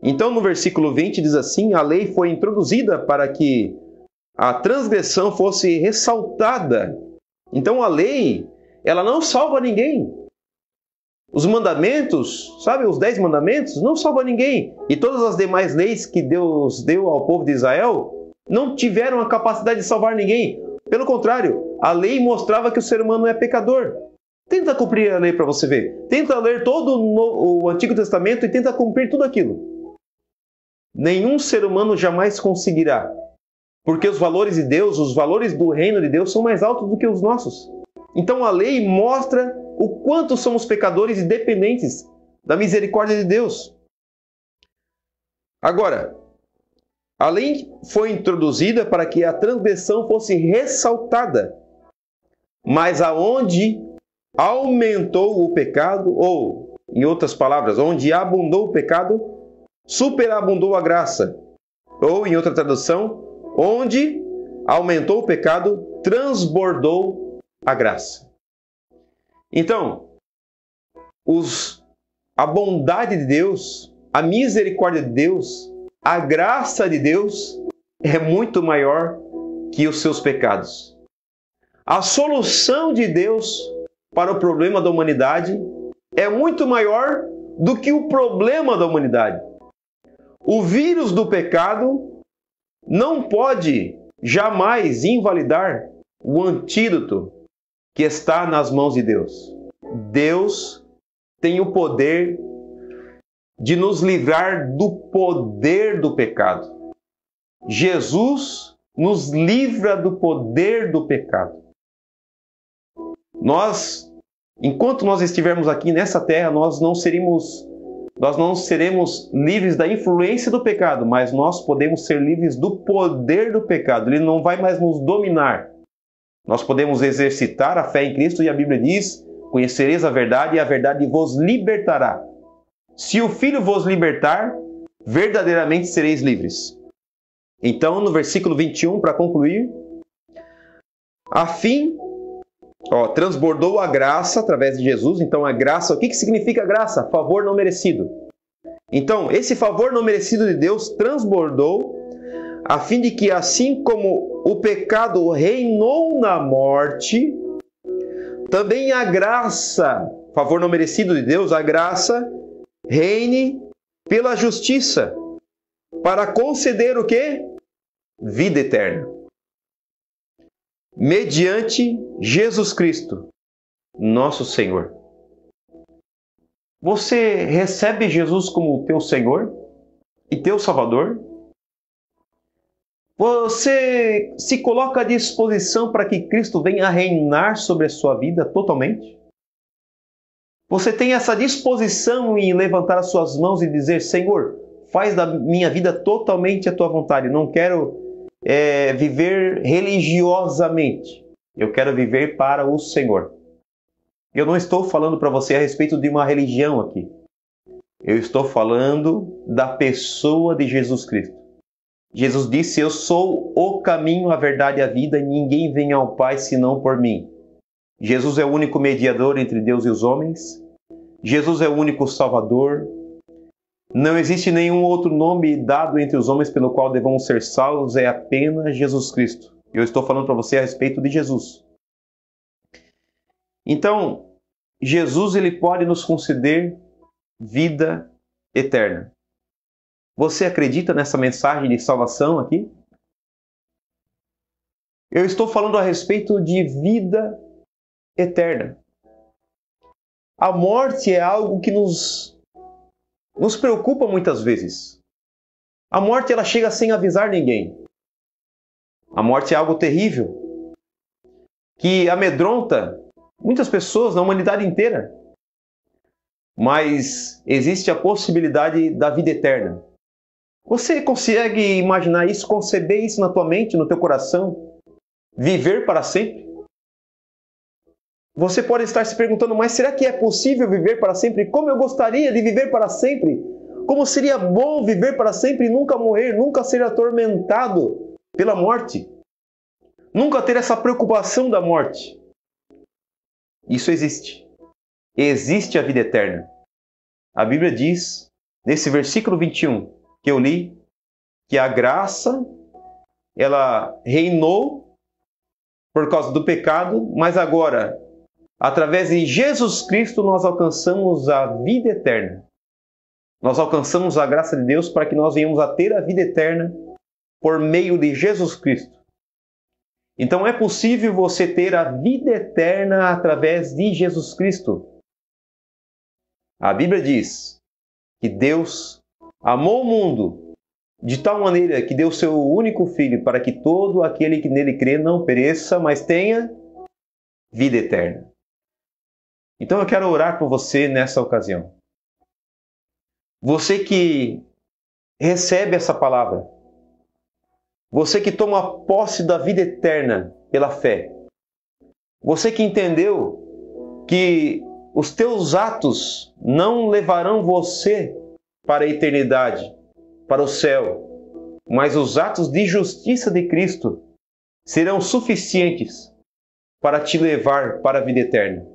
Então, no versículo 20 diz assim: a lei foi introduzida para que a transgressão fosse ressaltada. Então, a lei, ela não salva ninguém. Os mandamentos, sabe, os 10 mandamentos, não salvam ninguém. E todas as demais leis que Deus deu ao povo de Israel não tiveram a capacidade de salvar ninguém. Pelo contrário, a lei mostrava que o ser humano é pecador. Tenta cumprir a lei para você ver. Tenta ler todo o Antigo Testamento e tenta cumprir tudo aquilo. Nenhum ser humano jamais conseguirá. Porque os valores de Deus, os valores do reino de Deus são mais altos do que os nossos. Então a lei mostra o quanto somos pecadores e dependentes da misericórdia de Deus. Agora, a lei foi introduzida para que a transgressão fosse ressaltada. Mas aonde aumentou o pecado, ou, em outras palavras, onde abundou o pecado, superabundou a graça. Ou, em outra tradução, onde aumentou o pecado, transbordou a graça. Então, a bondade de Deus, a misericórdia de Deus, a graça de Deus é muito maior que os seus pecados. A solução de Deus para o problema da humanidade é muito maior do que o problema da humanidade. O vírus do pecado não pode jamais invalidar o antídoto que está nas mãos de Deus. Deus tem o poder de nos livrar do poder do pecado. Jesus nos livra do poder do pecado. Enquanto nós estivermos aqui nessa terra, nós não seremos livres da influência do pecado, mas nós podemos ser livres do poder do pecado. Ele não vai mais nos dominar. Nós podemos exercitar a fé em Cristo e a Bíblia diz: conhecereis a verdade e a verdade vos libertará. Se o Filho vos libertar, verdadeiramente sereis livres. Então, no versículo 21, para concluir, transbordou a graça através de Jesus. Então, a graça, o que significa graça? Favor não merecido. Então, esse favor não merecido de Deus transbordou, a fim de que, assim como o pecado reinou na morte, também a graça, favor não merecido de Deus, a graça reine pela justiça, para conceder o quê? Vida eterna. Mediante Jesus Cristo, nosso Senhor. Você recebe Jesus como teu Senhor e teu Salvador? Você se coloca à disposição para que Cristo venha a reinar sobre a sua vida totalmente? Você tem essa disposição em levantar as suas mãos e dizer: Senhor, faz da minha vida totalmente a tua vontade. Não quero viver religiosamente. Eu quero viver para o Senhor. Eu não estou falando para você a respeito de uma religião aqui. Eu estou falando da pessoa de Jesus Cristo. Jesus disse: eu sou o caminho, a verdade e a vida, e ninguém vem ao Pai senão por mim. Jesus é o único mediador entre Deus e os homens. Jesus é o único Salvador. Não existe nenhum outro nome dado entre os homens pelo qual devamos ser salvos, é apenas Jesus Cristo. Eu estou falando para você a respeito de Jesus. Então, Jesus ele pode nos conceder vida eterna. Você acredita nessa mensagem de salvação aqui? Eu estou falando a respeito de vida eterna. A morte é algo que nos preocupa muitas vezes. A morte ela chega sem avisar ninguém. A morte é algo terrível que amedronta muitas pessoas na humanidade inteira. Mas existe a possibilidade da vida eterna. Você consegue imaginar isso, conceber isso na tua mente, no teu coração? Viver para sempre? Você pode estar se perguntando: mas será que é possível viver para sempre? Como eu gostaria de viver para sempre! Como seria bom viver para sempre e nunca morrer, nunca ser atormentado pela morte. Nunca ter essa preocupação da morte. Isso existe. Existe a vida eterna. A Bíblia diz, nesse versículo 21 que eu li, que a graça, ela reinou por causa do pecado, mas agora, através de Jesus Cristo, nós alcançamos a vida eterna. Nós alcançamos a graça de Deus para que nós venhamos a ter a vida eterna por meio de Jesus Cristo. Então é possível você ter a vida eterna através de Jesus Cristo. A Bíblia diz que Deus amou o mundo de tal maneira que deu seu único Filho para que todo aquele que nele crê não pereça, mas tenha vida eterna. Então eu quero orar por você nessa ocasião. Você que recebe essa palavra, você que toma posse da vida eterna pela fé, você que entendeu que os teus atos não levarão você para a eternidade, para o céu, mas os atos de justiça de Cristo serão suficientes para te levar para a vida eterna.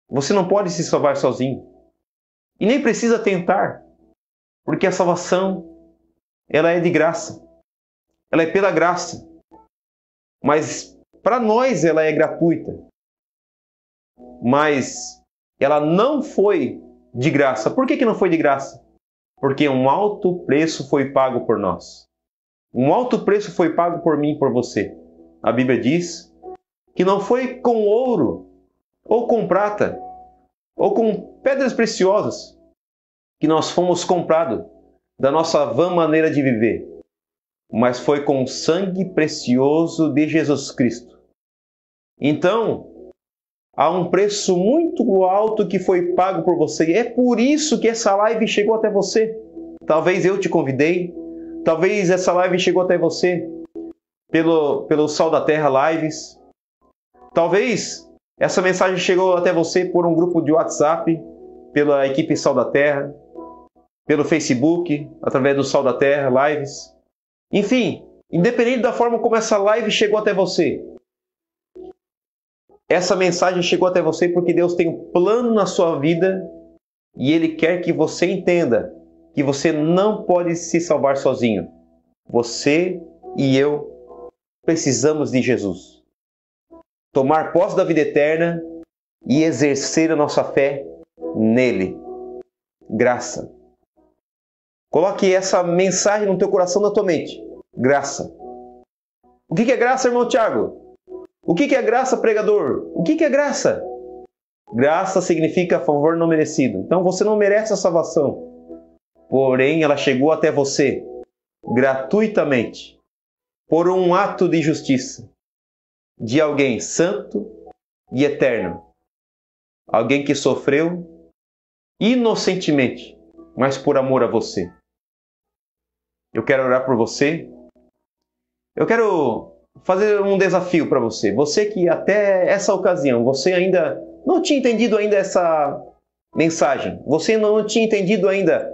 Você não pode se salvar sozinho e nem precisa tentar, porque a salvação ela é de graça, ela é pela graça. Mas Para nós ela é gratuita, mas ela não foi de graça. Por que não foi de graça? Porque um alto preço foi pago por nós. Um alto preço foi pago por mim e por você. A Bíblia diz que não foi com ouro, ou com prata, ou com pedras preciosas, que nós fomos comprados da nossa vã maneira de viver, mas foi com o sangue precioso de Jesus Cristo. Então, há um preço muito alto que foi pago por você. É por isso que essa live chegou até você. Talvez eu te convidei, talvez essa live chegou até você pelo Sal da Terra Lives. Talvez essa mensagem chegou até você por um grupo de WhatsApp, pela equipe Sal da Terra, pelo Facebook, através do Sal da Terra Lives. Enfim, independente da forma como essa live chegou até você, essa mensagem chegou até você porque Deus tem um plano na sua vida e Ele quer que você entenda que você não pode se salvar sozinho. Você e eu precisamos de Jesus. Tomar posse da vida eterna e exercer a nossa fé nele. Graça. Coloque essa mensagem no teu coração, na tua mente. Graça. O que é graça, irmão Tiago? O que é graça, pregador? O que é graça? Graça significa favor não merecido. Então você não merece a salvação. Porém, ela chegou até você gratuitamente, por um ato de justiça de alguém santo e eterno. Alguém que sofreu inocentemente, mas por amor a você. Eu quero orar por você. Eu quero fazer um desafio para você. Você que até essa ocasião, você ainda não tinha entendido ainda essa mensagem. Você não tinha entendido ainda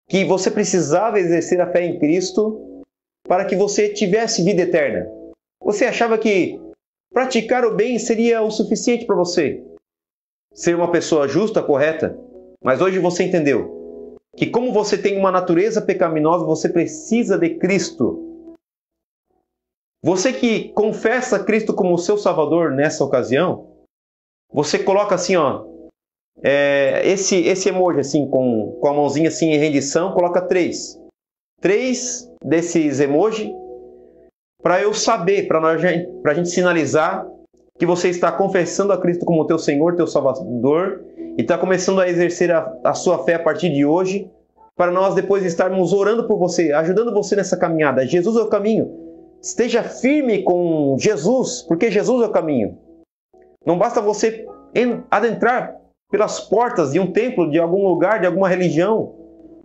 que você precisava exercer a fé em Cristo para que você tivesse vida eterna. Você achava que praticar o bem seria o suficiente para você ser uma pessoa justa, correta. Mas hoje você entendeu que como você tem uma natureza pecaminosa, você precisa de Cristo. Você que confessa Cristo como seu Salvador nessa ocasião, você coloca assim, ó, esse emoji assim, com a mãozinha assim em rendição, coloca 3. 3 desses emojis para eu saber, para a gente sinalizar que você está confessando a Cristo como teu Senhor, teu Salvador, e está começando a exercer a sua fé a partir de hoje, para nós depois estarmos orando por você, ajudando você nessa caminhada. Jesus é o caminho. Esteja firme com Jesus, porque Jesus é o caminho. Não basta você adentrar pelas portas de um templo, de algum lugar, de alguma religião.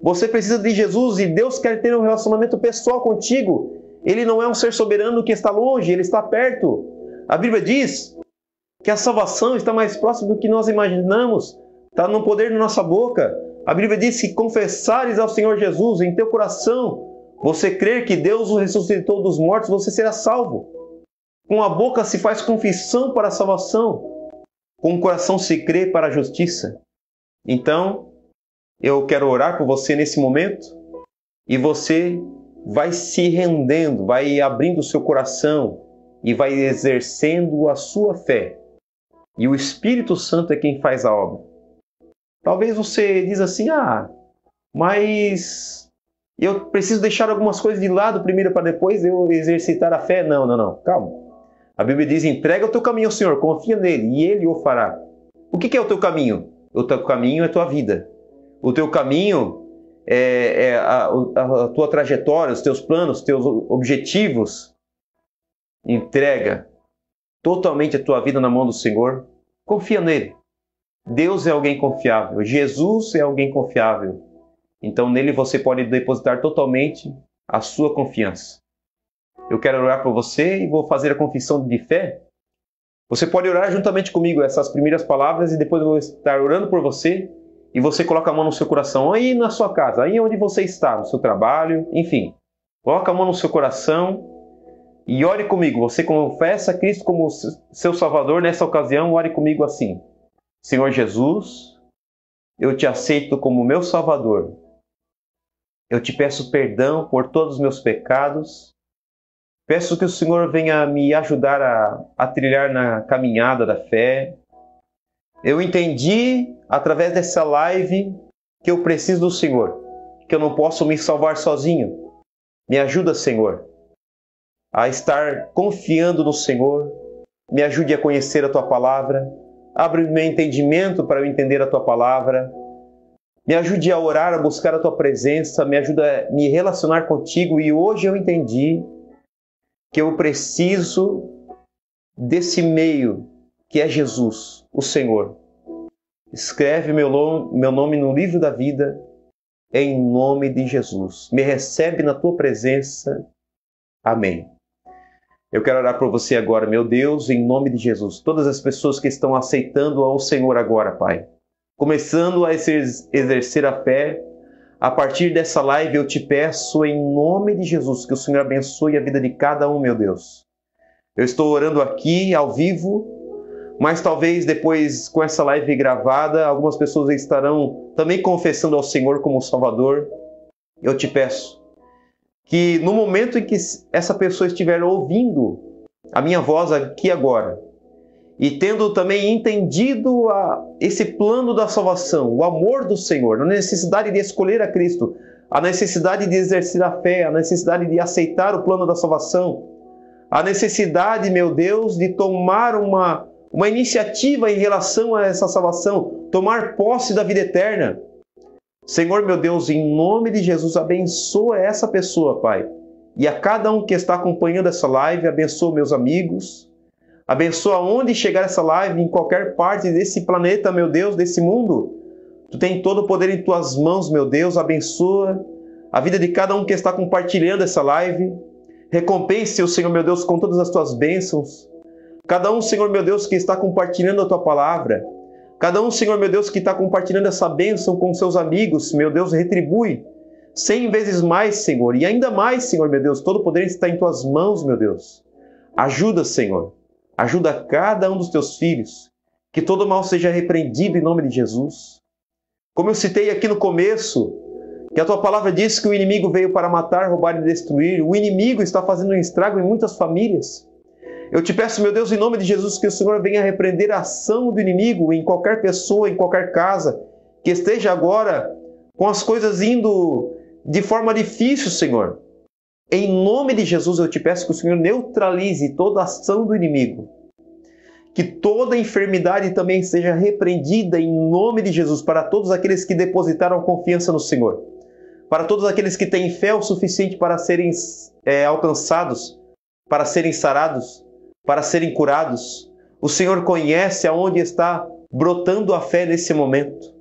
Você precisa de Jesus e Deus quer ter um relacionamento pessoal contigo. Ele não é um ser soberano que está longe, Ele está perto. A Bíblia diz que a salvação está mais próxima do que nós imaginamos. Está no poder da nossa boca. A Bíblia diz que confessares ao Senhor Jesus em teu coração, você crer que Deus o ressuscitou dos mortos, você será salvo. Com a boca se faz confissão para a salvação. Com o coração se crê para a justiça. Então, eu quero orar por você nesse momento. E você vai se rendendo, vai abrindo o seu coração e vai exercendo a sua fé. E o Espírito Santo é quem faz a obra. Talvez você diz assim, mas eu preciso deixar algumas coisas de lado primeiro para depois eu exercitar a fé. Não, calma. A Bíblia diz, entrega o teu caminho ao Senhor, confia nele e Ele o fará. O que é o teu caminho? O teu caminho é a tua vida. O teu caminho é a tua trajetória, os teus planos, os teus objetivos. Entrega totalmente a tua vida na mão do Senhor. Confia nele. Deus é alguém confiável. Jesus é alguém confiável. Então nele você pode depositar totalmente a sua confiança. Eu quero orar por você e vou fazer a confissão de fé. Você pode orar juntamente comigo essas primeiras palavras e depois eu vou estar orando por você e você coloca a mão no seu coração, aí na sua casa, aí onde você está, no seu trabalho, enfim. Coloca a mão no seu coração e ore comigo. Você confessa Cristo como seu Salvador nessa ocasião, ore comigo assim. Senhor Jesus, eu te aceito como meu Salvador. Eu te peço perdão por todos os meus pecados Peço que o Senhor venha me ajudar a trilhar na caminhada da fé. Eu entendi, através dessa live, que eu preciso do Senhor, que eu não posso me salvar sozinho. Me ajuda, Senhor, a estar confiando no Senhor. Me ajude a conhecer a Tua Palavra. Abre o meu entendimento para eu entender a Tua Palavra. Me ajude a orar, a buscar a Tua presença. Me ajuda a me relacionar contigo. E hoje eu entendi que eu preciso desse meio que é Jesus, o Senhor. Escreve meu nome no livro da vida, em nome de Jesus. Me recebe na Tua presença. Amém. Eu quero orar por você agora, meu Deus, em nome de Jesus. Todas as pessoas que estão aceitando ao Senhor agora, Pai. Começando a exercer a fé, a partir dessa live eu te peço em nome de Jesus que o Senhor abençoe a vida de cada um, meu Deus. Eu estou orando aqui ao vivo, mas talvez depois com essa live gravada, algumas pessoas estarão também confessando ao Senhor como Salvador. Eu te peço que no momento em que essa pessoa estiver ouvindo a minha voz aqui agora, e tendo também entendido esse plano da salvação, o amor do Senhor, a necessidade de escolher a Cristo, a necessidade de exercer a fé, a necessidade de aceitar o plano da salvação, a necessidade, meu Deus, de tomar uma iniciativa em relação a essa salvação, tomar posse da vida eterna. Senhor, meu Deus, em nome de Jesus, abençoa essa pessoa, Pai. E a cada um que está acompanhando essa live, abençoa meus amigos. Abençoa onde chegar essa live, em qualquer parte desse planeta, meu Deus, desse mundo. Tu tem todo o poder em Tuas mãos, meu Deus. Abençoa a vida de cada um que está compartilhando essa live. Recompense o Senhor, meu Deus, com todas as Tuas bênçãos. Cada um, Senhor, meu Deus, que está compartilhando a Tua palavra. Cada um, Senhor, meu Deus, que está compartilhando essa bênção com seus amigos, meu Deus, retribui 100 vezes mais, Senhor. E ainda mais, Senhor, meu Deus, todo o poder está em Tuas mãos, meu Deus. Ajuda, Senhor. Ajuda cada um dos Teus filhos. Que todo mal seja repreendido em nome de Jesus. Como eu citei aqui no começo, que a Tua palavra diz que o inimigo veio para matar, roubar e destruir. O inimigo está fazendo um estrago em muitas famílias. Eu te peço, meu Deus, em nome de Jesus, que o Senhor venha repreender a ação do inimigo em qualquer pessoa, em qualquer casa, que esteja agora com as coisas indo de forma difícil, Senhor. Em nome de Jesus, eu te peço que o Senhor neutralize toda a ação do inimigo. Que toda enfermidade também seja repreendida em nome de Jesus para todos aqueles que depositaram confiança no Senhor. Para todos aqueles que têm fé o suficiente para serem alcançados, para serem sarados, para serem curados. O Senhor conhece aonde está brotando a fé nesse momento.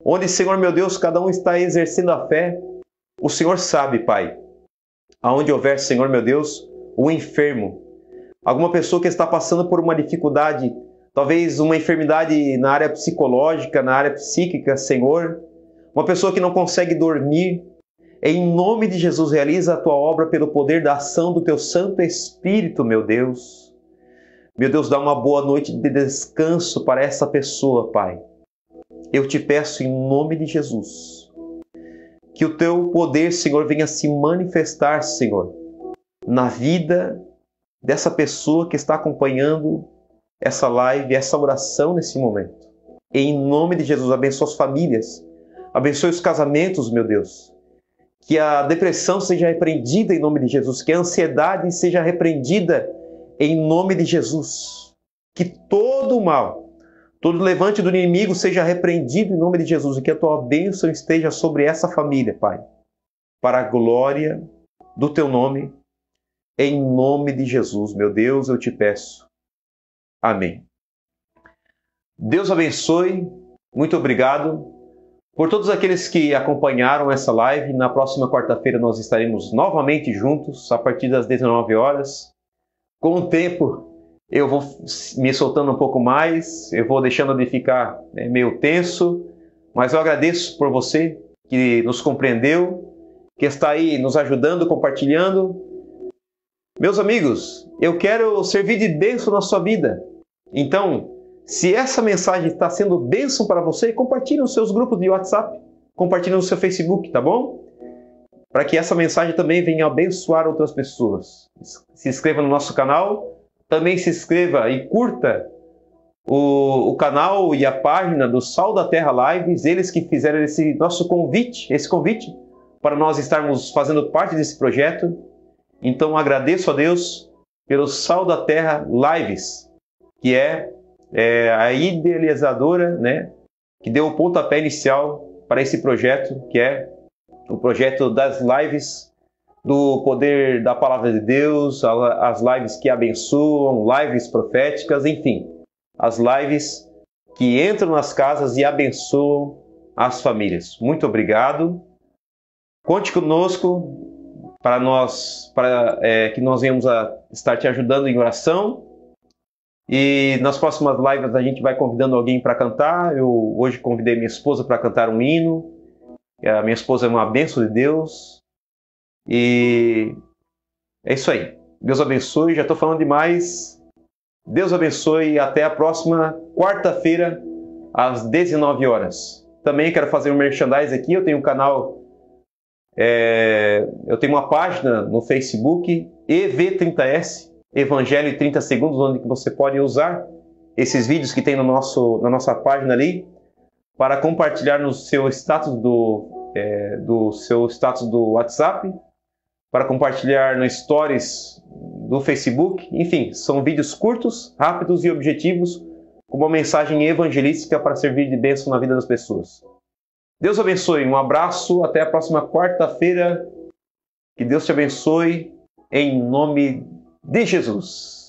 Onde, Senhor, meu Deus, cada um está exercendo a fé. O Senhor sabe, Pai. Aonde houver, Senhor, meu Deus, o enfermo. Alguma pessoa que está passando por uma dificuldade, talvez uma enfermidade na área psicológica, na área psíquica, Senhor. Uma pessoa que não consegue dormir. Em nome de Jesus, realiza a Tua obra pelo poder da ação do Teu Santo Espírito, meu Deus. Meu Deus, dá uma boa noite de descanso para essa pessoa, Pai. Eu te peço em nome de Jesus, que o Teu poder, Senhor, venha se manifestar, Senhor, na vida dessa pessoa que está acompanhando essa live, essa oração nesse momento. Em nome de Jesus, abençoa as famílias, abençoe os casamentos, meu Deus. Que a depressão seja repreendida em nome de Jesus. Que a ansiedade seja repreendida em nome de Jesus. Que todo o mal, todo levante do inimigo seja repreendido em nome de Jesus. E que a Tua bênção esteja sobre essa família, Pai. Para a glória do Teu nome. Em nome de Jesus, meu Deus, eu te peço. Amém. Deus abençoe. Muito obrigado. Por todos aqueles que acompanharam essa live, na próxima quarta-feira nós estaremos novamente juntos, a partir das 19 horas. Com o tempo, eu vou me soltando um pouco mais, eu vou deixando de ficar meio tenso, mas eu agradeço por você que nos compreendeu, que está aí nos ajudando, compartilhando. Meus amigos, eu quero servir de bênção na sua vida. Então, se essa mensagem está sendo bênção para você, compartilhe nos seus grupos de WhatsApp, compartilhe no seu Facebook, tá bom? para que essa mensagem também venha abençoar outras pessoas. Se inscreva no nosso canal, também se inscreva e curta o canal e a página do Sal da Terra Lives, eles que fizeram esse convite para nós estarmos fazendo parte desse projeto. Então agradeço a Deus pelo Sal da Terra Lives, que é a idealizadora, né, que deu o pontapé inicial para esse projeto, que é o projeto das lives do poder da palavra de Deus, as lives que abençoam, lives proféticas, enfim, as lives que entram nas casas e abençoam as famílias. Muito obrigado. Conte conosco para que nós venhamos a estar te ajudando em oração. E nas próximas lives a gente vai convidando alguém para cantar. Eu hoje convidei minha esposa para cantar um hino. A minha esposa é uma bênção de Deus. E é isso aí. Deus abençoe. Já estou falando demais. Deus abençoe e até a próxima quarta-feira, às 19 horas. Também quero fazer um merchandise aqui. Eu tenho um canal, eu tenho uma página no Facebook, EV30S, Evangelho em 30 Segundos, onde você pode usar esses vídeos que tem na nossa página ali, para compartilhar no seu status do WhatsApp, para compartilhar no Stories do Facebook. Enfim, são vídeos curtos, rápidos e objetivos, com uma mensagem evangelística para servir de bênção na vida das pessoas. Deus abençoe, um abraço, até a próxima quarta-feira. Que Deus te abençoe, em nome de Jesus.